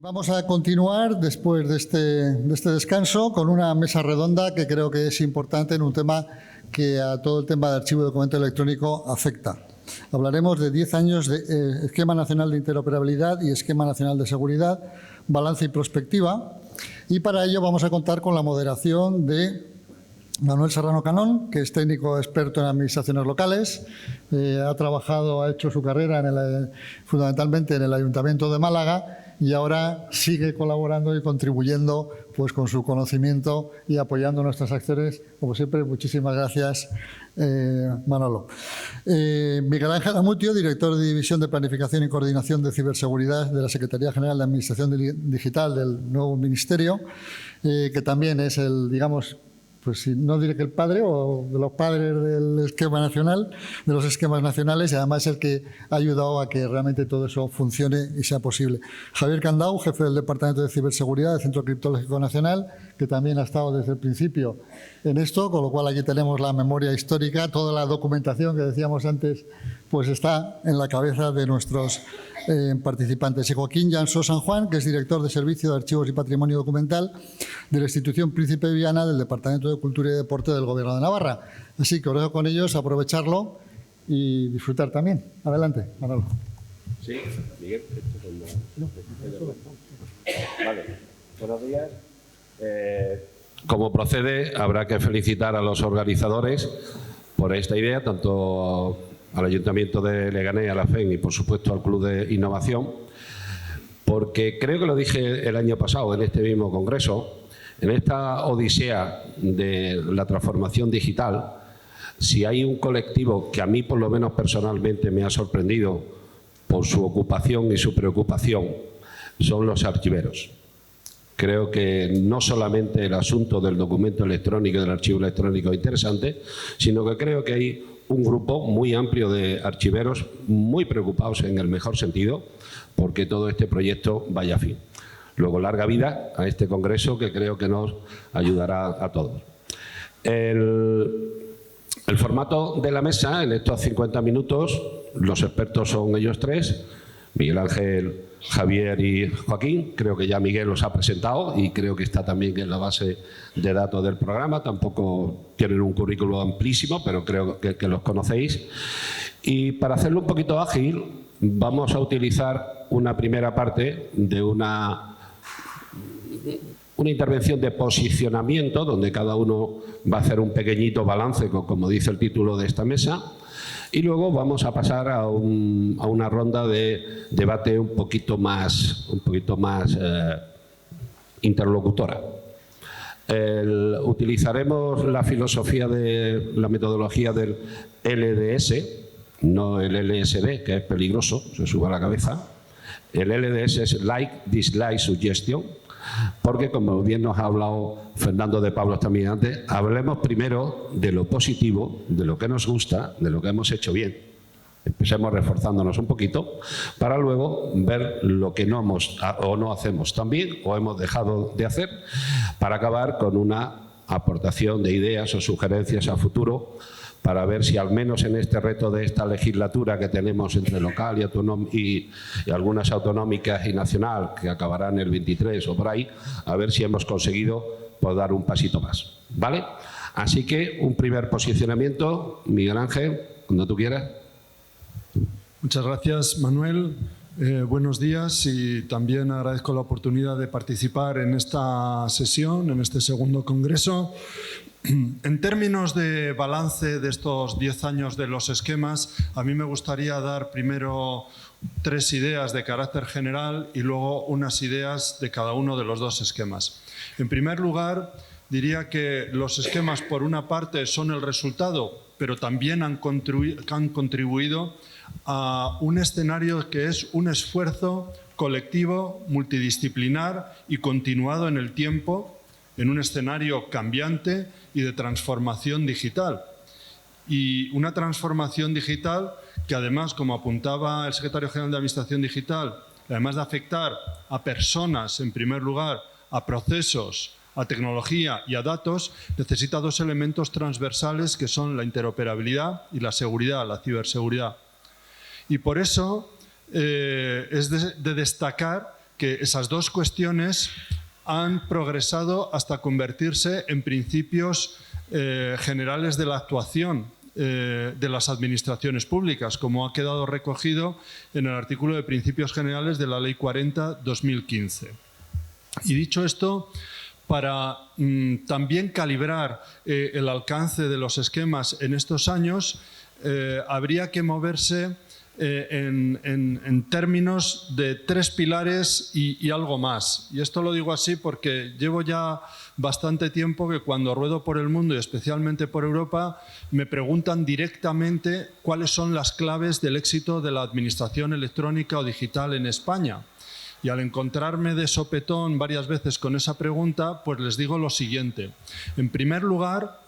Vamos a continuar después de este descanso con una mesa redonda que creo que es importante en un tema que a todo el tema de archivo de documento electrónico afecta. Hablaremos de 10 años de Esquema Nacional de Interoperabilidad y Esquema Nacional de Seguridad, balance y prospectiva. Y para ello vamos a contar con la moderación de Manuel Serrano Canón, que es técnico experto en administraciones locales, ha hecho su carrera fundamentalmente en el Ayuntamiento de Málaga y ahora sigue colaborando y contribuyendo pues, con su conocimiento y apoyando nuestras acciones. Como siempre, muchísimas gracias, Manolo. Miguel Ángel Amutio, director de División de Planificación y Coordinación de Ciberseguridad de la Secretaría General de Administración Digital del nuevo Ministerio, que también es el, digamos, pues no diré que el padre o de los padres del esquema nacional, de los esquemas nacionales, y además es el que ha ayudado a que realmente todo eso funcione y sea posible. Javier Candau, jefe del Departamento de Ciberseguridad del Centro Criptológico Nacional, que también ha estado desde el principio en esto, con lo cual aquí tenemos la memoria histórica, toda la documentación que decíamos antes, pues está en la cabeza de nuestros participantes. Y Joaquín Llansó San Juan, que es director de Servicio de Archivos y Patrimonio Documental de la Institución Príncipe Viana del Departamento de Cultura y Deporte del Gobierno de Navarra. Así que os dejo con ellos, aprovecharlo y disfrutar también. Adelante, Manolo. Sí, Miguel. Vale, buenos días. Como procede, habrá que felicitar a los organizadores por esta idea, tanto al Ayuntamiento de Leganés, a la FEN y, por supuesto, al Club de Innovación, porque creo que lo dije el año pasado en este mismo congreso, en esta odisea de la transformación digital, si hay un colectivo que a mí, por lo menos personalmente, me ha sorprendido por su ocupación y su preocupación, son los archiveros. Creo que no solamente el asunto del documento electrónico y del archivo electrónico es interesante, sino que creo que hay un grupo muy amplio de archiveros muy preocupados en el mejor sentido porque todo este proyecto vaya a fin. Luego, larga vida a este congreso que creo que nos ayudará a todos. El formato de la mesa en estos 50 minutos, los expertos son ellos tres, Miguel Ángel, Javier y Joaquín. Creo que ya Miguel los ha presentado y creo que está también en la base de datos del programa. Tampoco tienen un currículo amplísimo, pero creo que los conocéis. Y para hacerlo un poquito ágil, vamos a utilizar una primera parte de una intervención de posicionamiento, donde cada uno va a hacer un pequeñito balance, como dice el título de esta mesa. Y luego vamos a pasar a una ronda de debate un poquito más interlocutora. Utilizaremos la filosofía de la metodología del LDS, no el LSD, que es peligroso, se sube a la cabeza. El LDS es Like, Dislike, Suggestion, porque, como bien nos ha hablado Fernando de Pablos también antes, hablemos primero de lo positivo, de lo que nos gusta, de lo que hemos hecho bien. Empecemos reforzándonos un poquito para luego ver lo que no hacemos tan bien o hemos dejado de hacer, para acabar con una aportación de ideas o sugerencias a futuro, para ver si al menos en este reto de esta legislatura que tenemos entre local y algunas autonómicas y nacional, que acabarán el 23 o por ahí, a ver si hemos conseguido pues, dar un pasito más. ¿Vale? Así que un primer posicionamiento, Miguel Ángel, cuando tú quieras. Muchas gracias, Manuel. Buenos días y también agradezco la oportunidad de participar en esta sesión, en este segundo congreso. En términos de balance de estos 10 años de los esquemas, a mí me gustaría dar primero 3 ideas de carácter general y luego unas ideas de cada uno de los 2 esquemas. En primer lugar, diría que los esquemas, por una parte, son el resultado, pero también han contribuido a un escenario que es un esfuerzo colectivo, multidisciplinar y continuado en el tiempo, en un escenario cambiante y de transformación digital. Y una transformación digital que además, como apuntaba el secretario general de Administración Digital, además de afectar a personas en primer lugar, a procesos, a tecnología y a datos, necesita dos elementos transversales que son la interoperabilidad y la seguridad, la ciberseguridad. Y por eso es de destacar que esas dos cuestiones han progresado hasta convertirse en principios generales de la actuación de las administraciones públicas, como ha quedado recogido en el artículo de Principios Generales de la Ley 40/2015. Y dicho esto, para también calibrar el alcance de los esquemas en estos años, habría que moverse en términos de 3 pilares y algo más. Y esto lo digo así porque llevo ya bastante tiempo que cuando ruedo por el mundo y especialmente por Europa me preguntan directamente cuáles son las claves del éxito de la administración electrónica o digital en España. Y al encontrarme de sopetón varias veces con esa pregunta, pues les digo lo siguiente. En primer lugar,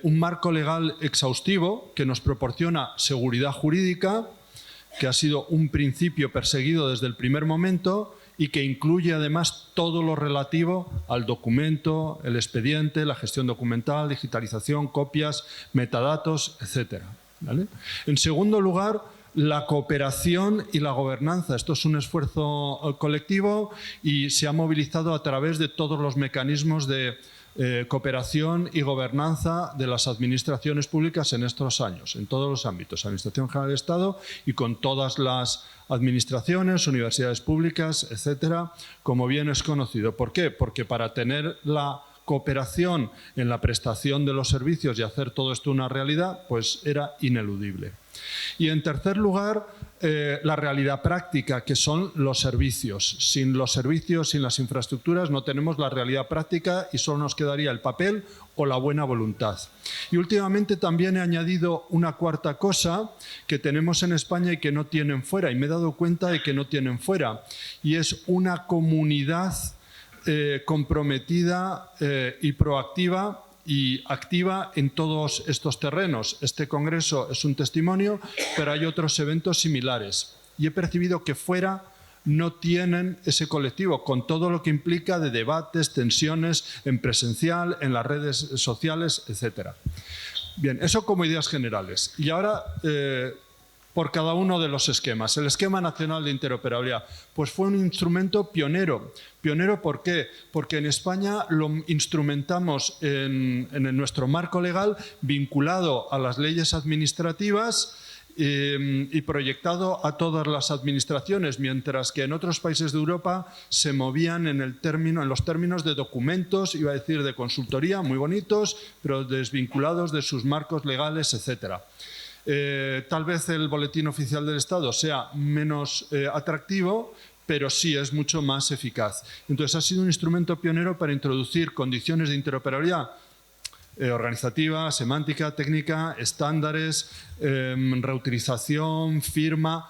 un marco legal exhaustivo que nos proporciona seguridad jurídica, que ha sido un principio perseguido desde el primer momento y que incluye además todo lo relativo al documento, el expediente, la gestión documental, digitalización, copias, metadatos, etc. ¿Vale? En segundo lugar, la cooperación y la gobernanza. Esto es un esfuerzo colectivo y se ha movilizado a través de todos los mecanismos de cooperación y gobernanza de las administraciones públicas en estos años, en todos los ámbitos, Administración General del Estado y con todas las administraciones, universidades públicas, etcétera, como bien es conocido. ¿Por qué? Porque para tener la cooperación en la prestación de los servicios y hacer todo esto una realidad, pues era ineludible. Y en tercer lugar, la realidad práctica, que son los servicios. Sin los servicios, sin las infraestructuras, no tenemos la realidad práctica y solo nos quedaría el papel o la buena voluntad. Y últimamente también he añadido una cuarta cosa que tenemos en España y que no tienen fuera, y me he dado cuenta de que no tienen fuera, y es una comunidad comprometida y proactiva y activa en todos estos terrenos. Este congreso es un testimonio, pero hay otros eventos similares. Y he percibido que fuera no tienen ese colectivo, con todo lo que implica de debates, tensiones en presencial, en las redes sociales, etc. Bien, eso como ideas generales. Y ahora, por cada uno de los esquemas. El Esquema Nacional de Interoperabilidad, pues fue un instrumento pionero. ¿Pionero por qué? Porque en España lo instrumentamos en nuestro marco legal vinculado a las leyes administrativas y proyectado a todas las administraciones, mientras que en otros países de Europa se movían en los términos de documentos, iba a decir de consultoría, muy bonitos, pero desvinculados de sus marcos legales, etcétera. Tal vez el Boletín Oficial del Estado sea menos atractivo, pero sí es mucho más eficaz. Entonces ha sido un instrumento pionero para introducir condiciones de interoperabilidad organizativa, semántica, técnica, estándares, reutilización, firma,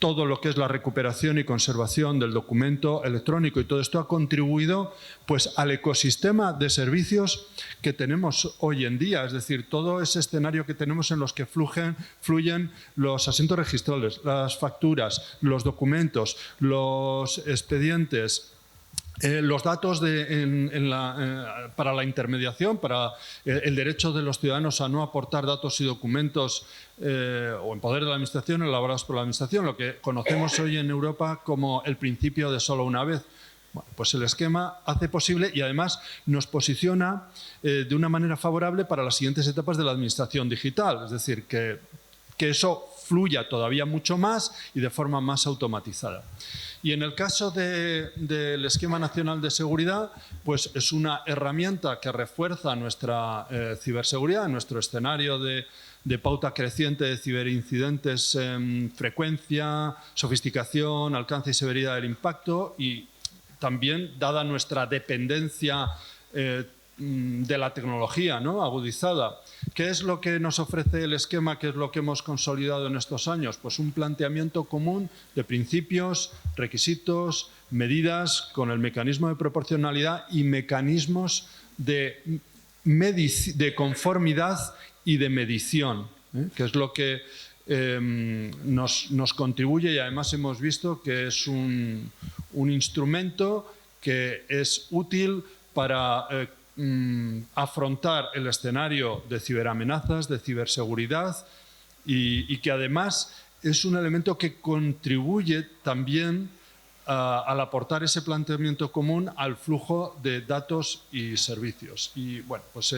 todo lo que es la recuperación y conservación del documento electrónico, y todo esto ha contribuido pues al ecosistema de servicios que tenemos hoy en día, es decir, todo ese escenario que tenemos en los que fluyen los asientos registrales, las facturas, los documentos, los expedientes, los datos para la intermediación, para el derecho de los ciudadanos a no aportar datos y documentos o en poder de la Administración, elaborados por la Administración, lo que conocemos hoy en Europa como el principio de solo una vez. Bueno, pues el esquema hace posible y además nos posiciona de una manera favorable para las siguientes etapas de la Administración digital, es decir, que eso fluya todavía mucho más y de forma más automatizada. Y en el caso del Esquema Nacional de Seguridad, pues es una herramienta que refuerza nuestra ciberseguridad, nuestro escenario de pauta creciente de ciberincidentes, frecuencia, sofisticación, alcance y severidad del impacto, y también, dada nuestra dependencia de la tecnología, ¿no?, agudizada. ¿Qué es lo que nos ofrece el esquema? ¿Qué es lo que hemos consolidado en estos años? Pues un planteamiento común de principios, requisitos, medidas, con el mecanismo de proporcionalidad y mecanismos de conformidad y de medición, que es lo que nos contribuye, y además hemos visto que es un instrumento que es útil para afrontar el escenario de ciberamenazas, de ciberseguridad y que además es un elemento que contribuye también al aportar ese planteamiento común al flujo de datos y servicios. Y bueno, pues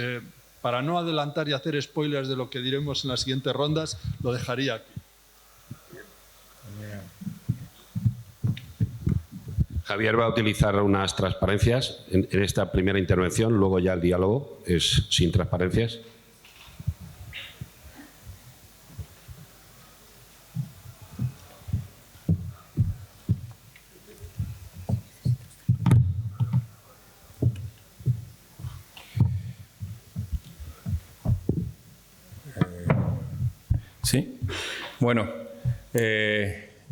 para no adelantar y hacer spoilers de lo que diremos en las siguientes rondas, lo dejaría aquí. Javier va a utilizar unas transparencias en esta primera intervención, luego ya el diálogo es sin transparencias. Sí, bueno,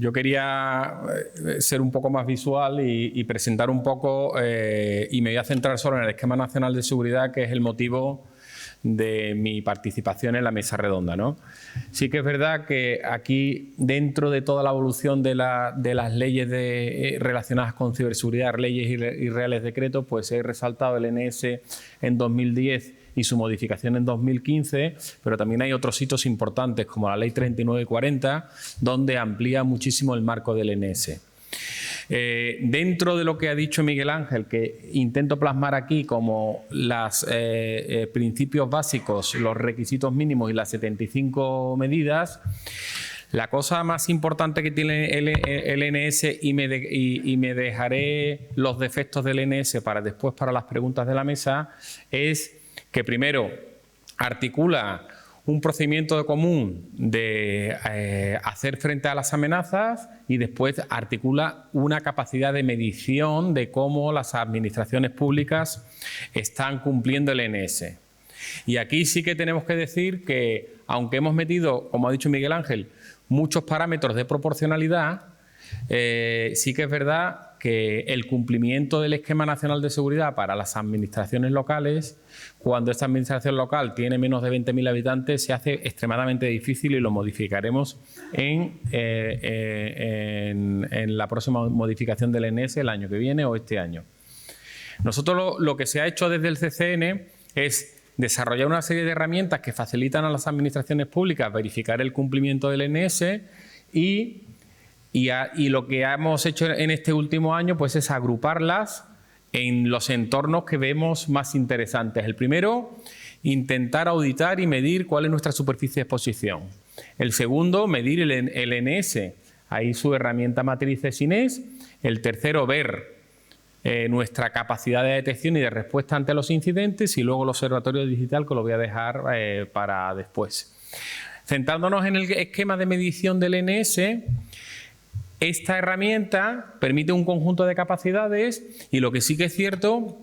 yo quería ser un poco más visual y presentar un poco, y me voy a centrar solo en el Esquema Nacional de Seguridad, que es el motivo de mi participación en la mesa redonda, ¿no? Sí que es verdad que aquí, dentro de toda la evolución de las leyes relacionadas con ciberseguridad, leyes y reales decretos, pues he resaltado el NS en 2010 y su modificación en 2015, pero también hay otros hitos importantes como la Ley 39 y 40, donde amplía muchísimo el marco del NS. Dentro de lo que ha dicho Miguel Ángel, que intento plasmar aquí como los principios básicos, los requisitos mínimos y las 75 medidas, la cosa más importante que tiene el NS, y me dejaré los defectos del NS para después para las preguntas de la mesa, es que primero articula un procedimiento común de hacer frente a las amenazas y después articula una capacidad de medición de cómo las administraciones públicas están cumpliendo el NS. Y aquí sí que tenemos que decir que, aunque hemos metido, como ha dicho Miguel Ángel, muchos parámetros de proporcionalidad, sí que es verdad que el cumplimiento del Esquema Nacional de Seguridad para las administraciones locales, cuando esta administración local tiene menos de 20.000 habitantes, se hace extremadamente difícil, y lo modificaremos en la próxima modificación del NS el año que viene o este año. Nosotros lo que se ha hecho desde el CCN es desarrollar una serie de herramientas que facilitan a las administraciones públicas verificar el cumplimiento del NS y lo que hemos hecho en este último año pues es agruparlas en los entornos que vemos más interesantes. El primero, intentar auditar y medir cuál es nuestra superficie de exposición. El segundo, medir el NS, ahí su herramienta matriz es INES. El tercero, ver nuestra capacidad de detección y de respuesta ante los incidentes, y luego el observatorio digital, que lo voy a dejar para después. Centrándonos en el esquema de medición del NS, esta herramienta permite un conjunto de capacidades, y lo que sí que es cierto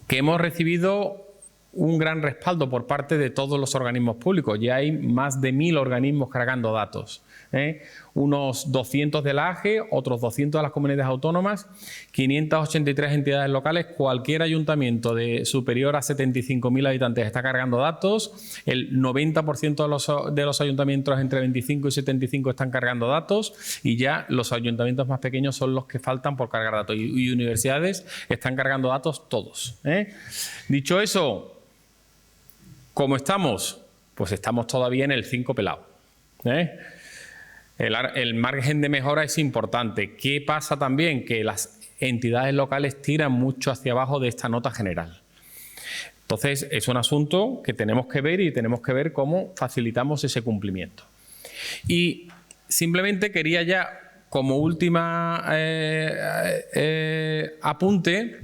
que hemos recibido un gran respaldo por parte de todos los organismos públicos. Ya hay más de 1000 organismos cargando datos, unos 200 de la AGE, otros 200 de las comunidades autónomas, 583 entidades locales. Cualquier ayuntamiento de superior a 75.000 habitantes está cargando datos. El 90% de los ayuntamientos entre 25 y 75 están cargando datos, y ya los ayuntamientos más pequeños son los que faltan por cargar datos, y universidades están cargando datos todos. Dicho eso, ¿cómo estamos? Pues estamos todavía en el 5 pelado. El margen de mejora es importante. ¿Qué pasa también? Que las entidades locales tiran mucho hacia abajo de esta nota general. Entonces, es un asunto que tenemos que ver, y tenemos que ver cómo facilitamos ese cumplimiento. Y simplemente quería ya, como última apunte,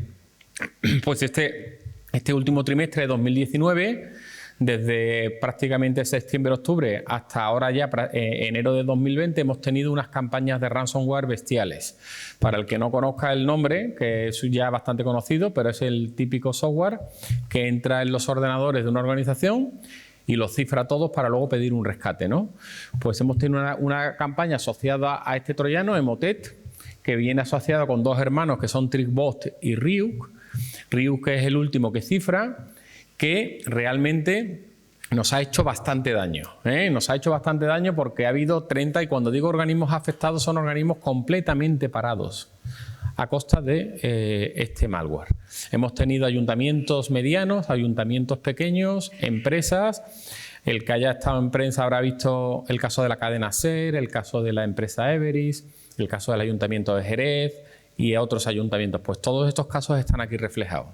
pues este último trimestre de 2019, desde prácticamente septiembre-octubre hasta ahora ya enero de 2020, hemos tenido unas campañas de ransomware bestiales. Para el que no conozca el nombre, que es ya bastante conocido, pero es el típico software que entra en los ordenadores de una organización y los cifra todos para luego pedir un rescate, ¿no? Pues hemos tenido una campaña asociada a este troyano, Emotet, que viene asociado con dos hermanos que son TrickBot y Ryuk. Ryuk, que es el último que cifra, que realmente nos ha hecho bastante daño. Nos ha hecho bastante daño porque ha habido 30, y cuando digo organismos afectados son organismos completamente parados. a costa de este malware. Hemos tenido ayuntamientos medianos, ayuntamientos pequeños, empresas. El que haya estado en prensa habrá visto el caso de la cadena SER, el caso de la empresa Everis, el caso del Ayuntamiento de Jerez y otros ayuntamientos. Pues todos estos casos están aquí reflejados.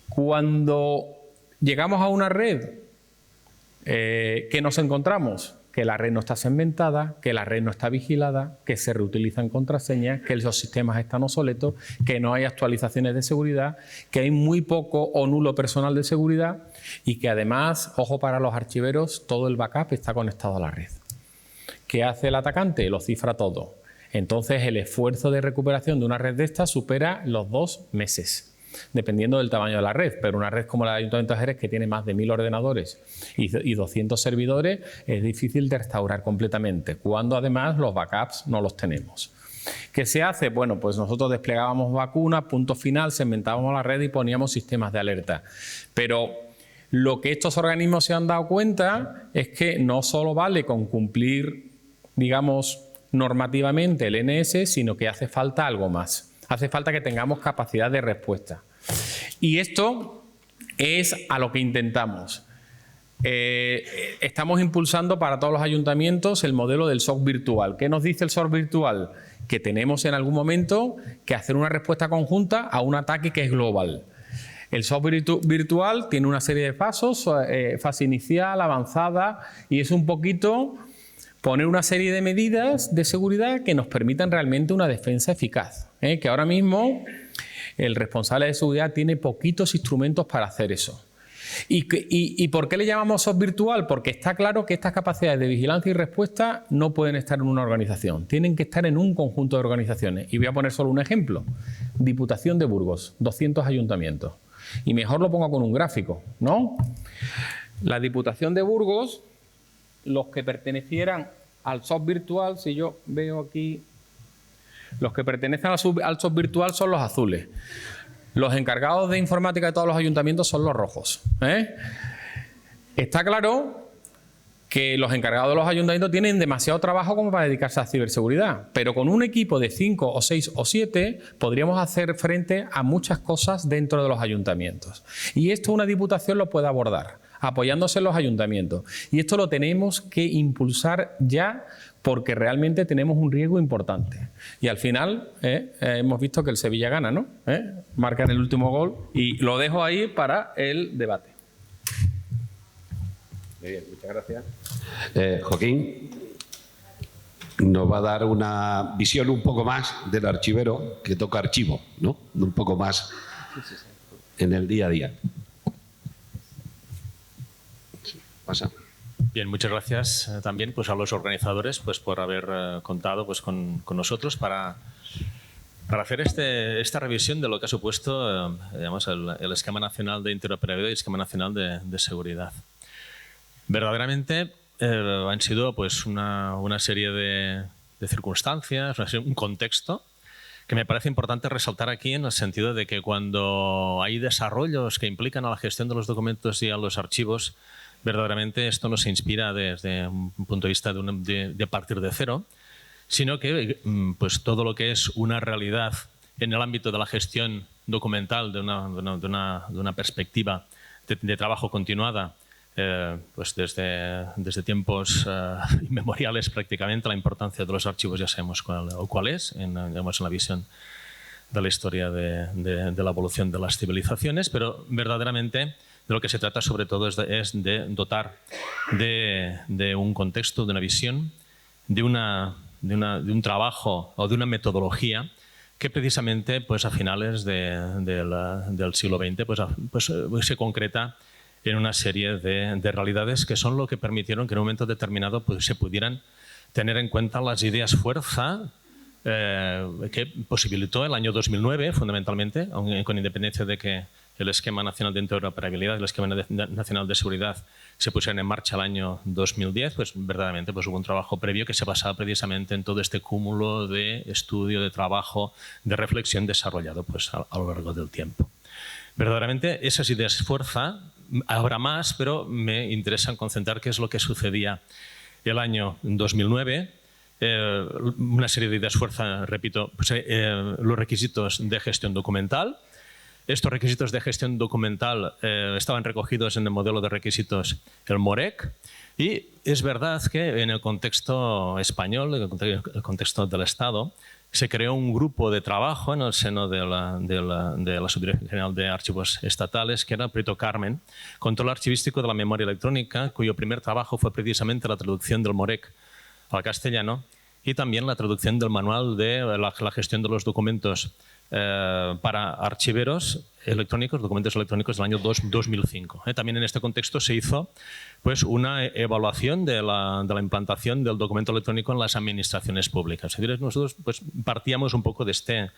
Cuando llegamos a una red, ¿qué nos encontramos? Que la red no está segmentada, que la red no está vigilada, que se reutilizan contraseñas, que los sistemas están obsoletos, que no hay actualizaciones de seguridad, que hay muy poco o nulo personal de seguridad y que además, ojo para los archiveros, todo el backup está conectado a la red. ¿Qué hace el atacante? Lo cifra todo. Entonces el esfuerzo de recuperación de una red de estas supera los 2 meses. Dependiendo del tamaño de la red, pero una red como la del Ayuntamiento de Jerez, que tiene más de 1000 ordenadores y 200 servidores, es difícil de restaurar completamente, cuando además los backups no los tenemos. ¿Qué se hace? Bueno, pues nosotros desplegábamos vacunas, punto final, segmentábamos la red y poníamos sistemas de alerta. Pero lo que estos organismos se han dado cuenta es que no solo vale con cumplir, digamos, normativamente el NS, sino que hace falta algo más. Hace falta que tengamos capacidad de respuesta. Y esto es a lo que intentamos. Estamos impulsando para todos los ayuntamientos el modelo del SOC virtual. ¿Qué nos dice el SOC virtual? Que tenemos en algún momento que hacer una respuesta conjunta a un ataque que es global. El SOC virtual tiene una serie de pasos, fase inicial, avanzada, y es un poquito poner una serie de medidas de seguridad que nos permitan realmente una defensa eficaz. Que ahora mismo el responsable de seguridad tiene poquitos instrumentos para hacer eso. ¿Y por qué le llamamos SOC virtual? Porque está claro que estas capacidades de vigilancia y respuesta no pueden estar en una organización, tienen que estar en un conjunto de organizaciones. Y voy a poner solo un ejemplo. Diputación de Burgos, 200 ayuntamientos. Y mejor lo pongo con un gráfico, ¿no? La Diputación de Burgos, los que pertenecieran al SOC virtual, si yo veo aquí, los que pertenecen al SOC virtual son los azules. Los encargados de informática de todos los ayuntamientos son los rojos. Está claro que los encargados de los ayuntamientos tienen demasiado trabajo como para dedicarse a ciberseguridad, pero con un equipo de 5 o 6 o 7 podríamos hacer frente a muchas cosas dentro de los ayuntamientos. Y esto una diputación lo puede abordar, apoyándose en los ayuntamientos. Y esto lo tenemos que impulsar ya, porque realmente tenemos un riesgo importante. Y al final hemos visto que el Sevilla gana, ¿no? Marcan el último gol y lo dejo ahí para el debate. Muy bien, muchas gracias. Joaquín nos va a dar una visión un poco más del archivero que toca archivo, ¿no? Un poco más en el día a día. Pasa. Bien, muchas gracias también pues, a los organizadores pues, por haber contado pues, con nosotros para hacer esta revisión de lo que ha supuesto digamos, el Esquema Nacional de Interoperabilidad y el Esquema Nacional de Seguridad. Verdaderamente han sido pues, una serie de circunstancias, un contexto que me parece importante resaltar aquí en el sentido de que cuando hay desarrollos que implican a la gestión de los documentos y a los archivos, verdaderamente esto no se inspira desde un punto de vista de partir de cero, sino que pues, todo lo que es una realidad en el ámbito de la gestión documental de una perspectiva de trabajo continuada, pues desde tiempos inmemoriales prácticamente, la importancia de los archivos ya sabemos cuál es, digamos, en la visión de la historia de la evolución de las civilizaciones, pero verdaderamente de lo que se trata sobre todo es de dotar de un contexto, de una visión, de un trabajo o de una metodología que precisamente pues, a finales del siglo XX pues, se concreta en una serie de realidades que son lo que permitieron que en un momento determinado pues, se pudieran tener en cuenta las ideas fuerza que posibilitó el año 2009 fundamentalmente, con independencia de que el Esquema Nacional de Interoperabilidad y el Esquema Nacional de Seguridad se pusieron en marcha el año 2010, pues verdaderamente pues, hubo un trabajo previo que se basaba precisamente en todo este cúmulo de estudio, de trabajo, de reflexión desarrollado pues, a lo largo del tiempo. Verdaderamente esas ideas fuerza, habrá más, pero me interesan concentrar qué es lo que sucedía el año 2009, una serie de ideas fuerza, repito, pues, los requisitos de gestión documental. Estos requisitos de gestión documental estaban recogidos en el modelo de requisitos, el MOREC, y es verdad que en el contexto español, en el contexto del Estado, se creó un grupo de trabajo en el seno de la Subdirección General de Archivos Estatales, que era el Proyecto Carmen, Control Archivístico de la Memoria Electrónica, cuyo primer trabajo fue precisamente la traducción del MOREC al castellano y también la traducción del manual de la gestión de los documentos para archiveros electrónicos, documentos electrónicos del año 2005. También en este contexto se hizo pues, una evaluación de la implantación del documento electrónico en las administraciones públicas. Es decir, nosotros pues, partíamos un poco de este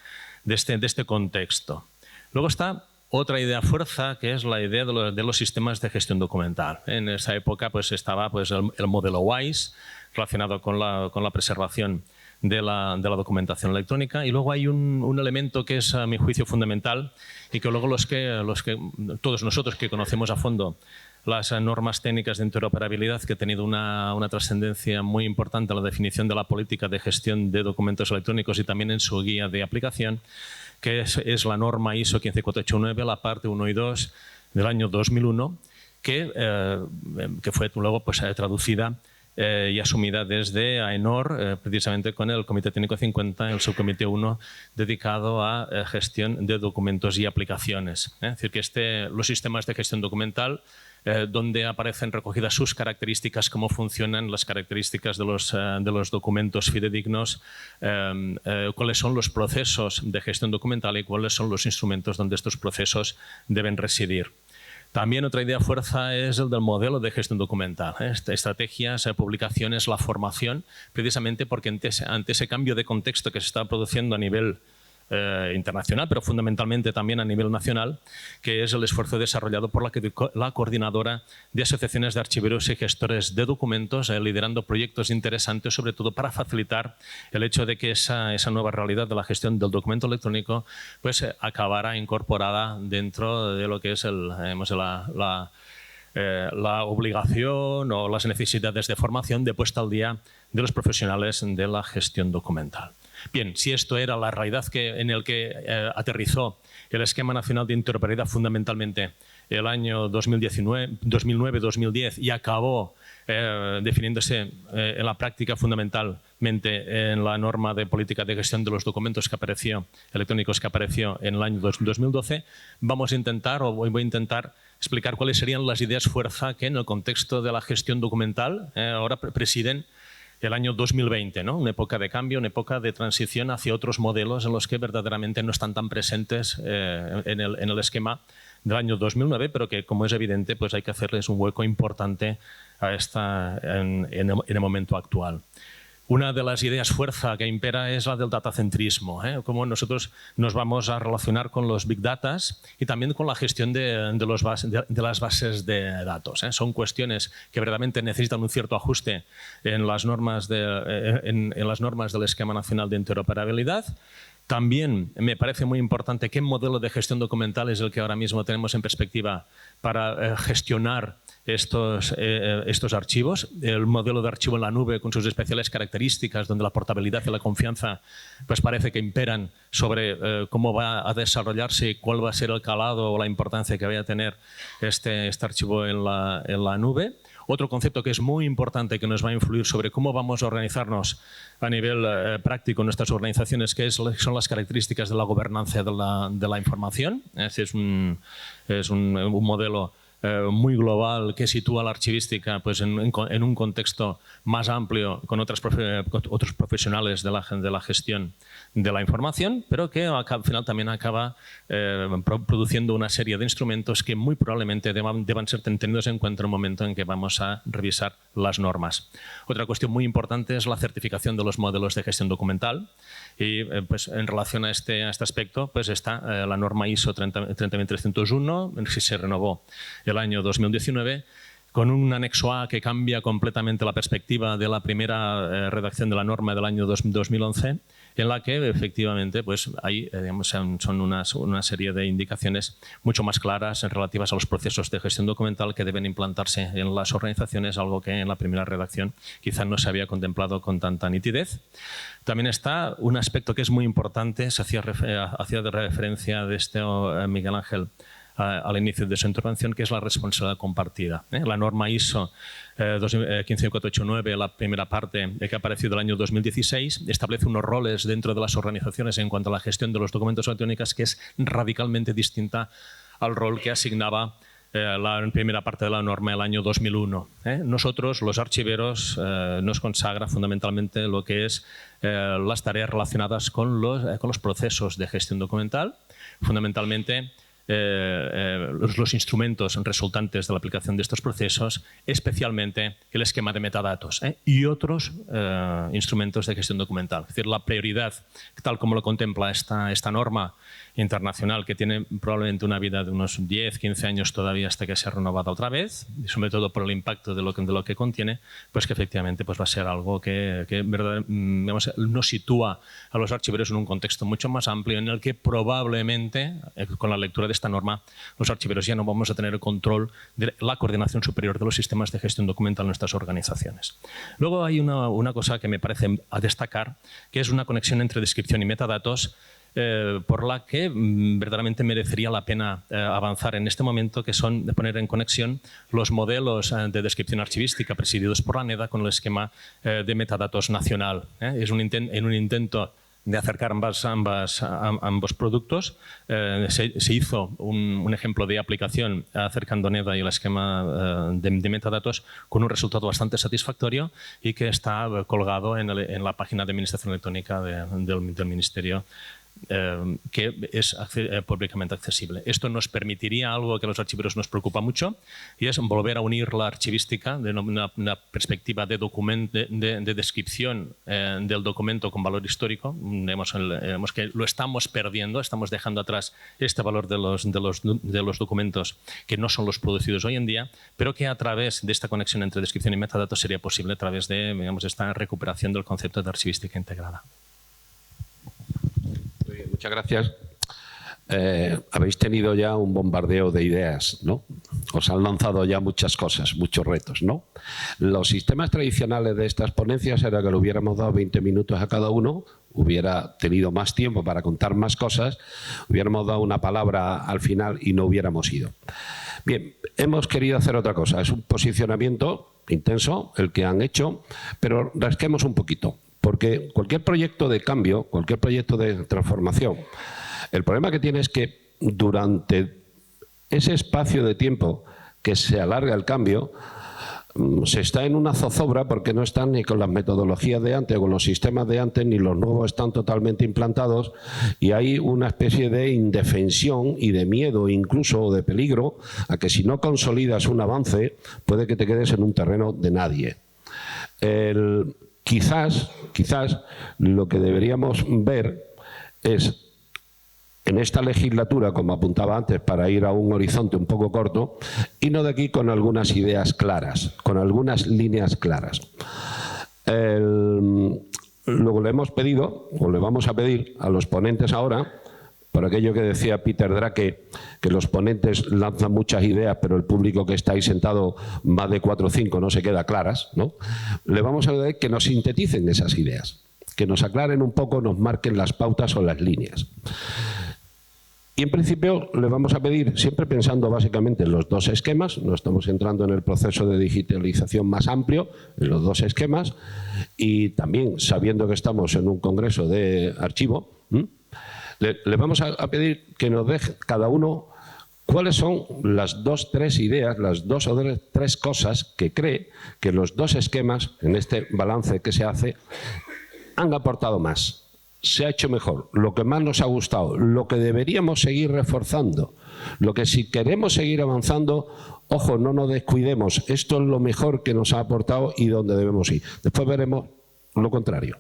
contexto. Luego está otra idea fuerza, que es la idea de los sistemas de gestión documental. En esa época pues, estaba pues, el modelo WISE, relacionado con la preservación de la documentación electrónica, y luego hay un elemento que es a mi juicio fundamental y que luego todos nosotros que conocemos a fondo las normas técnicas de interoperabilidad, que ha tenido una trascendencia muy importante en la definición de la política de gestión de documentos electrónicos y también en su guía de aplicación, que es la norma ISO 15489, la parte 1 y 2 del año 2001, que fue luego pues, traducida y asumida desde AENOR, precisamente con el Comité Técnico 50, el subcomité 1, dedicado a gestión de documentos y aplicaciones. Es decir, que los sistemas de gestión documental, donde aparecen recogidas sus características, cómo funcionan las características de los documentos fidedignos, cuáles son los procesos de gestión documental y cuáles son los instrumentos donde estos procesos deben residir. También otra idea fuerza es el del modelo de gestión documental. Estrategias, publicaciones, la formación, precisamente porque ante ese cambio de contexto que se está produciendo a nivel internacional, pero fundamentalmente también a nivel nacional, que es el esfuerzo desarrollado por la Coordinadora de Asociaciones de Archiveros y Gestores de Documentos, liderando proyectos interesantes, sobre todo para facilitar el hecho de que esa nueva realidad de la gestión del documento electrónico pues, acabara incorporada dentro de lo que es la obligación o las necesidades de formación de puesta al día de los profesionales de la gestión documental. Bien, si esto era la realidad en el que aterrizó el Esquema Nacional de Interoperabilidad fundamentalmente el año 2009-2010 y acabó definiéndose en la práctica fundamentalmente en la norma de política de gestión de los documentos electrónicos que apareció en el año 2012, voy a intentar explicar cuáles serían las ideas fuerza que en el contexto de la gestión documental ahora presiden el año 2020, ¿no? Una época de cambio, una época de transición hacia otros modelos en los que verdaderamente no están tan presentes en el esquema del año 2009, pero que, como es evidente, pues hay que hacerles un hueco importante en el momento actual. Una de las ideas fuerza que impera es la del datacentrismo, cómo nosotros nos vamos a relacionar con los big data y también con la gestión de las bases de datos. Son cuestiones que verdaderamente necesitan un cierto ajuste en las normas del Esquema Nacional de Interoperabilidad. También me parece muy importante qué modelo de gestión documental es el que ahora mismo tenemos en perspectiva para gestionar estos archivos. El modelo de archivo en la nube con sus especiales características, donde la portabilidad y la confianza pues parece que imperan sobre cómo va a desarrollarse y cuál va a ser el calado o la importancia que vaya a tener este archivo en la nube. Otro concepto que es muy importante, que nos va a influir sobre cómo vamos a organizarnos a nivel práctico en nuestras organizaciones, que son las características de la gobernanza de la información. Es un modelo muy global que sitúa la archivística pues, en un contexto más amplio con otros profesionales de la gestión de la información, pero que al final también acaba produciendo una serie de instrumentos que muy probablemente deban ser tenidos en cuenta en el momento en que vamos a revisar las normas. Otra cuestión muy importante es la certificación de los modelos de gestión documental y pues, en relación a este aspecto pues, está la norma ISO 30301, que se renovó el año 2019, con un anexo A que cambia completamente la perspectiva de la primera redacción de la norma del año 2011, en la que efectivamente pues, hay, digamos, son una serie de indicaciones mucho más claras relativas a los procesos de gestión documental que deben implantarse en las organizaciones, algo que en la primera redacción quizá no se había contemplado con tanta nitidez. También está un aspecto que es muy importante, se hacía referencia de Miguel Ángel al inicio de su intervención, que es la responsabilidad compartida. La norma ISO 15489, la primera parte que ha aparecido el año 2016, establece unos roles dentro de las organizaciones en cuanto a la gestión de los documentos electrónicos que es radicalmente distinta al rol que asignaba la primera parte de la norma el año 2001. Nosotros, los archiveros, nos consagra fundamentalmente lo que es las tareas relacionadas con los procesos de gestión documental, fundamentalmente los instrumentos resultantes de la aplicación de estos procesos, especialmente el esquema de metadatos y otros instrumentos de gestión documental. Es decir, la prioridad, tal como lo contempla esta norma internacional, que tiene probablemente una vida de unos 10, 15 años todavía hasta que sea renovada otra vez, y sobre todo por el impacto de lo que contiene, pues que efectivamente pues va a ser algo que digamos, nos sitúa a los archiveros en un contexto mucho más amplio en el que probablemente, con la lectura de esta norma, los archiveros ya no vamos a tener el control de la coordinación superior de los sistemas de gestión documental en nuestras organizaciones. Luego hay una cosa que me parece a destacar, que es una conexión entre descripción y metadatos, por la que verdaderamente merecería la pena avanzar en este momento, que son de poner en conexión los modelos de descripción archivística presididos por la NEDA con el esquema de metadatos nacional. Es un intento de acercar ambos productos. Se hizo un ejemplo de aplicación acercando NEDA y el esquema de metadatos con un resultado bastante satisfactorio y que está colgado en la página de Administración Electrónica del Ministerio, que es públicamente accesible. Esto nos permitiría algo que a los archiveros nos preocupa mucho, y es volver a unir la archivística de una perspectiva de descripción del documento con valor histórico. Vemos que lo estamos perdiendo, estamos dejando atrás este valor de los documentos que no son los producidos hoy en día, pero que a través de esta conexión entre descripción y metadatos sería posible a través de, digamos, esta recuperación del concepto de archivística integrada. Muchas gracias. Habéis tenido ya un bombardeo de ideas, ¿no? Os han lanzado ya muchas cosas, muchos retos, ¿no? Los sistemas tradicionales de estas ponencias era que le hubiéramos dado 20 minutos a cada uno, hubiera tenido más tiempo para contar más cosas, hubiéramos dado una palabra al final y no hubiéramos ido. Bien, hemos querido hacer otra cosa. Es un posicionamiento intenso el que han hecho, pero rasquemos un poquito. Porque cualquier proyecto de cambio, cualquier proyecto de transformación, el problema que tiene es que durante ese espacio de tiempo que se alarga el cambio, se está en una zozobra porque no están ni con las metodologías de antes o con los sistemas de antes, ni los nuevos están totalmente implantados, y hay una especie de indefensión y de miedo, incluso de peligro, a que si no consolidas un avance, puede que te quedes en un terreno de nadie. Quizás lo que deberíamos ver es, en esta legislatura, como apuntaba antes, para ir a un horizonte un poco corto, irnos de aquí con algunas ideas claras, con algunas líneas claras. Luego le hemos pedido, o le vamos a pedir a los ponentes ahora, por aquello que decía Peter Drake, que los ponentes lanzan muchas ideas, pero el público que está ahí sentado, más de 4 o 5, no se queda claras, ¿no? Le vamos a pedir que nos sinteticen esas ideas, que nos aclaren un poco, nos marquen las pautas o las líneas. Y en principio le vamos a pedir, siempre pensando básicamente en los dos esquemas, no estamos entrando en el proceso de digitalización más amplio, en los dos esquemas, y también sabiendo que estamos en un congreso de archivo, le vamos a pedir que nos deje cada uno cuáles son las 2 o 3 ideas, las 2 o 3 cosas que cree que los dos esquemas, en este balance que se hace, han aportado más, se ha hecho mejor, lo que más nos ha gustado, lo que deberíamos seguir reforzando, lo que si queremos seguir avanzando, ojo, no nos descuidemos, esto es lo mejor que nos ha aportado y dónde debemos ir. Después veremos lo contrario.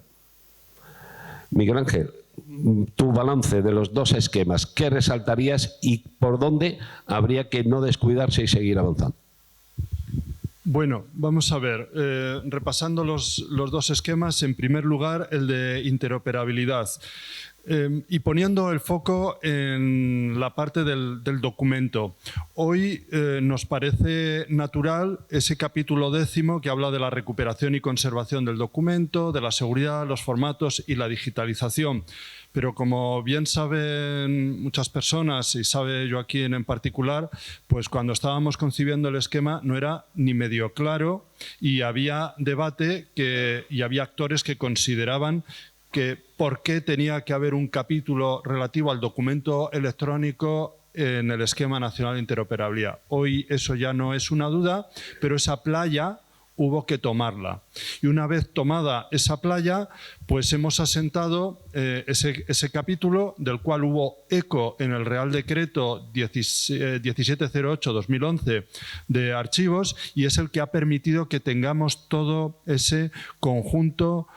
Miguel Ángel, tu balance de los dos esquemas, ¿qué resaltarías y por dónde habría que no descuidarse y seguir avanzando? Bueno, vamos a ver, repasando los dos esquemas, en primer lugar el de interoperabilidad. Y poniendo el foco en la parte del documento. Hoy nos parece natural ese capítulo 10º que habla de la recuperación y conservación del documento, de la seguridad, los formatos y la digitalización. Pero como bien saben muchas personas y sabe Joaquín en particular, pues cuando estábamos concibiendo el esquema no era ni medio claro y había debate y había actores que consideraban que por qué tenía que haber un capítulo relativo al documento electrónico en el Esquema Nacional de Interoperabilidad. Hoy eso ya no es una duda, pero esa playa hubo que tomarla. Y una vez tomada esa playa, pues hemos asentado ese capítulo del cual hubo eco en el Real Decreto 1708-2011 de archivos y es el que ha permitido que tengamos todo ese conjunto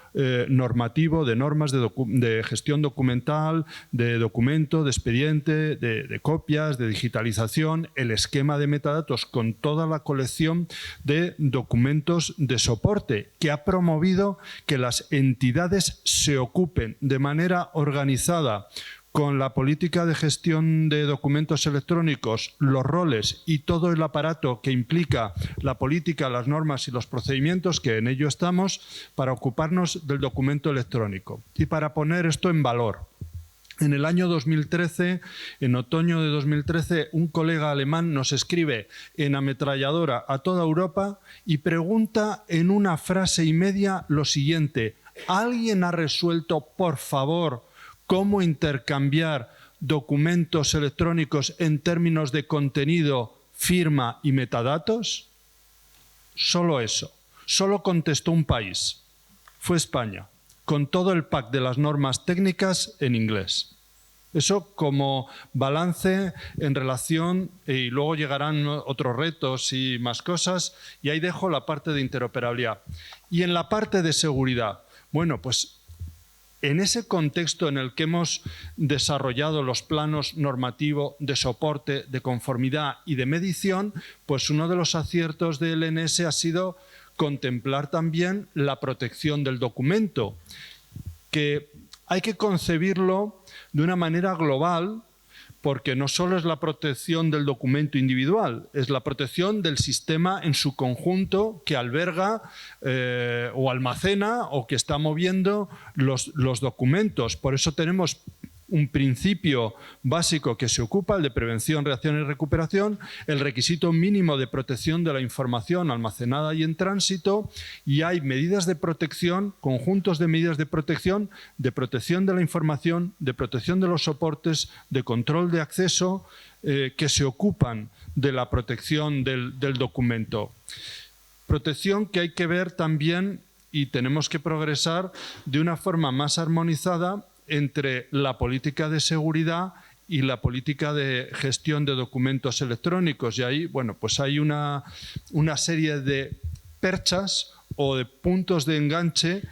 normativo de normas de gestión documental, de documento, de expediente, de copias, de digitalización, el esquema de metadatos con toda la colección de documentos de soporte que ha promovido que las entidades se ocupen de manera organizada con la política de gestión de documentos electrónicos, los roles y todo el aparato que implica la política, las normas y los procedimientos, que en ello estamos, para ocuparnos del documento electrónico. Y para poner esto en valor, en el año 2013, en otoño de 2013, un colega alemán nos escribe en ametralladora a toda Europa y pregunta en una frase y media lo siguiente: ¿alguien ha resuelto, por favor, cómo intercambiar documentos electrónicos en términos de contenido, firma y metadatos? Solo eso. Solo contestó un país. Fue España, con todo el pack de las normas técnicas en inglés. Eso como balance en relación, y luego llegarán otros retos y más cosas, y ahí dejo la parte de interoperabilidad. Y en la parte de seguridad, bueno, pues en ese contexto en el que hemos desarrollado los planos normativos de soporte, de conformidad y de medición, pues uno de los aciertos del LNS ha sido contemplar también la protección del documento, que hay que concebirlo de una manera global, porque no solo es la protección del documento individual, es la protección del sistema en su conjunto que alberga o almacena o que está moviendo los documentos. Por eso tenemos un principio básico que se ocupa, el de prevención, reacción y recuperación, el requisito mínimo de protección de la información almacenada y en tránsito, y hay medidas de protección, conjuntos de medidas de protección de la información, de protección de los soportes, de control de acceso, que se ocupan de la protección del documento. Protección que hay que ver también, y tenemos que progresar de una forma más armonizada entre la política de seguridad y la política de gestión de documentos electrónicos. Y ahí, bueno, pues hay una serie de perchas o de puntos de enganche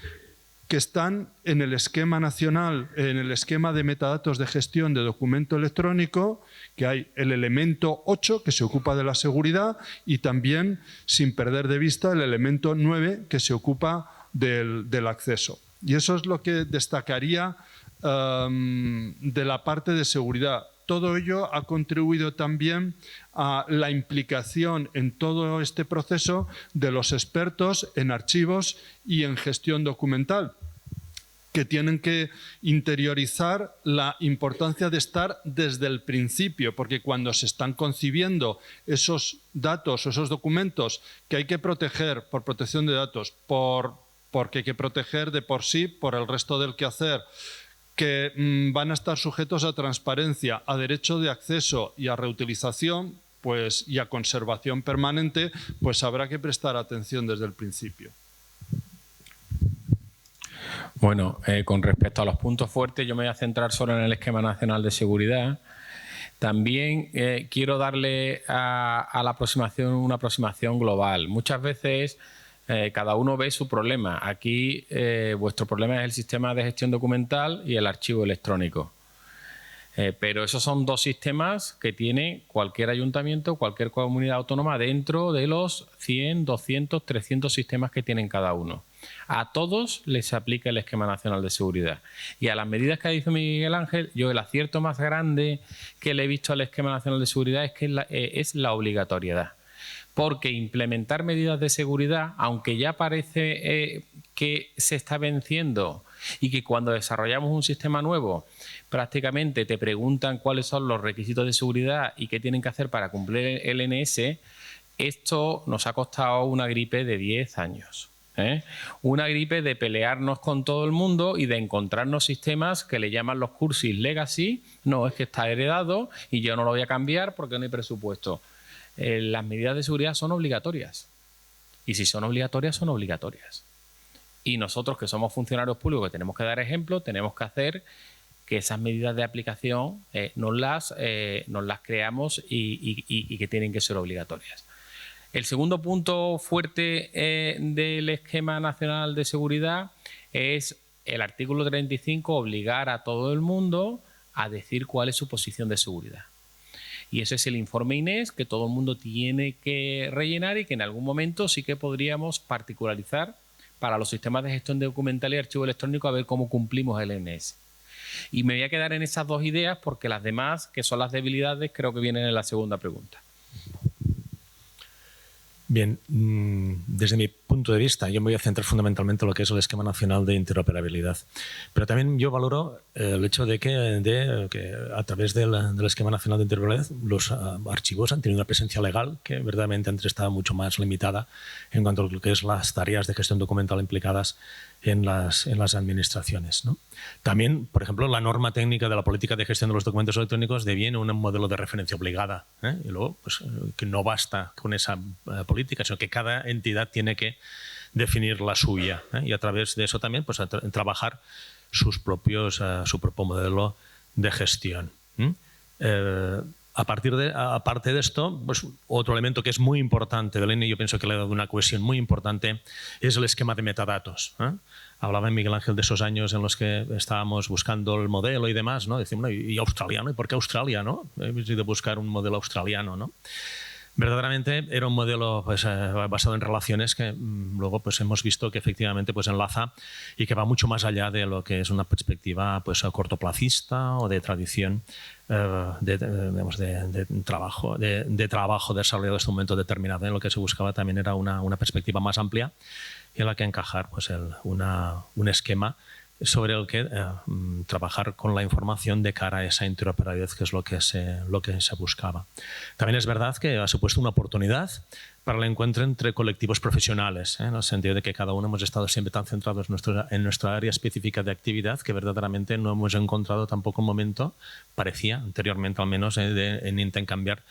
que están en el esquema nacional, en el esquema de metadatos de gestión de documento electrónico, que hay el elemento 8 que se ocupa de la seguridad y también, sin perder de vista, el elemento 9 que se ocupa del acceso. Y eso es lo que destacaría de la parte de seguridad. Todo ello ha contribuido también a la implicación en todo este proceso de los expertos en archivos y en gestión documental, que tienen que interiorizar la importancia de estar desde el principio, porque cuando se están concibiendo esos datos o esos documentos que hay que proteger por protección de datos, porque hay que proteger de por sí por el resto del quehacer, que van a estar sujetos a transparencia, a derecho de acceso y a reutilización, pues, y a conservación permanente, pues habrá que prestar atención desde el principio. Bueno, con respecto a los puntos fuertes, yo me voy a centrar solo en el Esquema Nacional de Seguridad. También quiero darle a la aproximación una aproximación global. Muchas veces cada uno ve su problema. Aquí vuestro problema es el sistema de gestión documental y el archivo electrónico. Pero esos son dos sistemas que tiene cualquier ayuntamiento, cualquier comunidad autónoma dentro de los 100, 200, 300 sistemas que tienen cada uno. A todos les aplica el Esquema Nacional de Seguridad. Y a las medidas que ha dicho Miguel Ángel, yo el acierto más grande que le he visto al Esquema Nacional de Seguridad es que es la obligatoriedad. Porque implementar medidas de seguridad, aunque ya parece que se está venciendo y que cuando desarrollamos un sistema nuevo prácticamente te preguntan cuáles son los requisitos de seguridad y qué tienen que hacer para cumplir el NS, esto nos ha costado una gripe de 10 años. Una gripe de pelearnos con todo el mundo y de encontrarnos sistemas que le llaman los cursis legacy. No, es que está heredado y yo no lo voy a cambiar porque no hay presupuesto. Las medidas de seguridad son obligatorias. Y si son obligatorias, son obligatorias. Y nosotros, que somos funcionarios públicos, que tenemos que dar ejemplo, tenemos que hacer que esas medidas de aplicación nos las creamos y que tienen que ser obligatorias. El segundo punto fuerte del Esquema Nacional de Seguridad es el artículo 35, obligar a todo el mundo a decir cuál es su posición de seguridad. Y ese es el informe INES que todo el mundo tiene que rellenar y que en algún momento sí que podríamos particularizar para los sistemas de gestión documental y archivo electrónico a ver cómo cumplimos el INES. Y me voy a quedar en esas dos ideas porque las demás, que son las debilidades, creo que vienen en la segunda pregunta. Bien, desde mi punto de vista, yo me voy a centrar fundamentalmente en lo que es el Esquema Nacional de Interoperabilidad. Pero también yo valoro el hecho de que a través del Esquema Nacional de Interoperabilidad los archivos han tenido una presencia legal que verdaderamente antes estaba mucho más limitada en cuanto a lo que es las tareas de gestión documental implicadas en las administraciones, ¿no? También, por ejemplo, la norma técnica de la política de gestión de los documentos electrónicos deviene un modelo de referencia obligada, y luego pues, que no basta con esa política, sino que cada entidad tiene que definir la suya, y a través de eso también pues, trabajar su propio modelo de gestión. Aparte de esto, pues, otro elemento que es muy importante del INE, yo pienso que le ha dado una cohesión muy importante, es el esquema de metadatos. Hablaba Miguel Ángel de esos años en los que estábamos buscando el modelo y demás, ¿no? Decimos, ¿y australiano? ¿Y por qué Australia? ¿No? Hemos ido a buscar un modelo australiano, ¿no? Verdaderamente era un modelo pues, basado en relaciones que luego pues, hemos visto que efectivamente pues, enlaza y que va mucho más allá de lo que es una perspectiva pues, cortoplacista o de tradición de trabajo desarrollado en este momento determinado. Lo que se buscaba también era una perspectiva más amplia y en la que encajar pues, un esquema sobre el que trabajar con la información de cara a esa interoperabilidad, que es lo que se buscaba. También es verdad que ha supuesto una oportunidad para el encuentro entre colectivos profesionales, en el sentido de que cada uno hemos estado siempre tan centrados en nuestra área específica de actividad que verdaderamente no hemos encontrado tampoco un momento, parecía anteriormente al menos, en intercambiar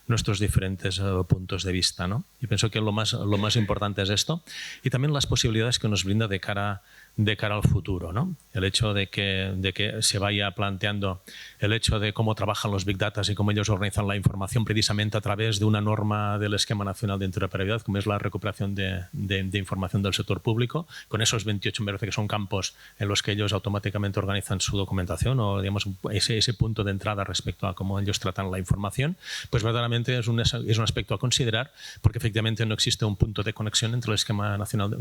nuestros diferentes puntos de vista, ¿no? Y pienso que lo más importante es esto y también las posibilidades que nos brinda de cara al futuro, ¿no? El hecho de que se vaya planteando el hecho de cómo trabajan los Big Data y cómo ellos organizan la información precisamente a través de una norma del Esquema Nacional de Interoperabilidad, como es la recuperación de información del sector público, con esos 28 me parece que son campos en los que ellos automáticamente organizan su documentación o digamos ese punto de entrada respecto a cómo ellos tratan la información, pues verdaderamente es un aspecto a considerar porque efectivamente no existe un punto de conexión entre el Esquema Nacional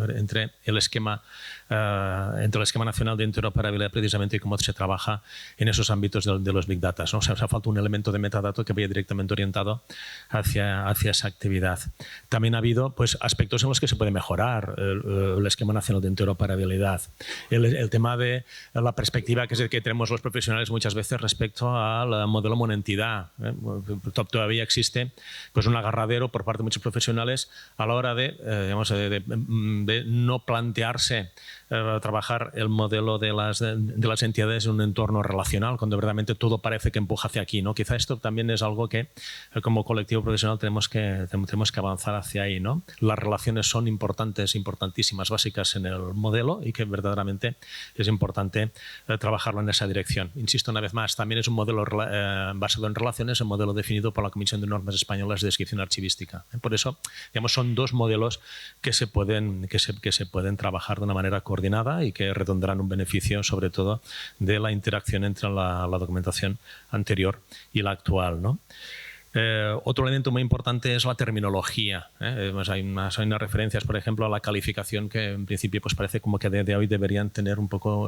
de Interoperabilidad precisamente y cómo se trabaja en esos ámbitos de los Big Data, ¿no? O sea, falta un elemento de metadato que vaya directamente orientado hacia esa actividad. También ha habido pues, aspectos en los que se puede mejorar el Esquema Nacional de Interoperabilidad. El tema de la perspectiva que es el que tenemos los profesionales muchas veces respecto al modelo monentidad. Todavía existe pues, un agarradero por parte de muchos profesionales a la hora de no plantearse trabajar el modelo de las entidades en un entorno relacional, cuando verdaderamente todo parece que empuja hacia aquí, ¿no? Quizá esto también es algo que como colectivo profesional tenemos que avanzar hacia ahí, ¿no? Las relaciones son importantísimas, básicas en el modelo y que verdaderamente es importante trabajarlo en esa dirección. Insisto una vez más, también es un modelo basado en relaciones, un modelo definido por la Comisión de Normas Españolas de Descripción Archivística. Por eso, digamos, son dos modelos que se pueden trabajar de una manera coordinada nada y que redondarán un beneficio sobre todo de la interacción entre la documentación anterior y la actual, ¿no? Otro elemento muy importante es la terminología. Hay unas referencias, por ejemplo, a la calificación que en principio pues parece como que de hoy deberían tener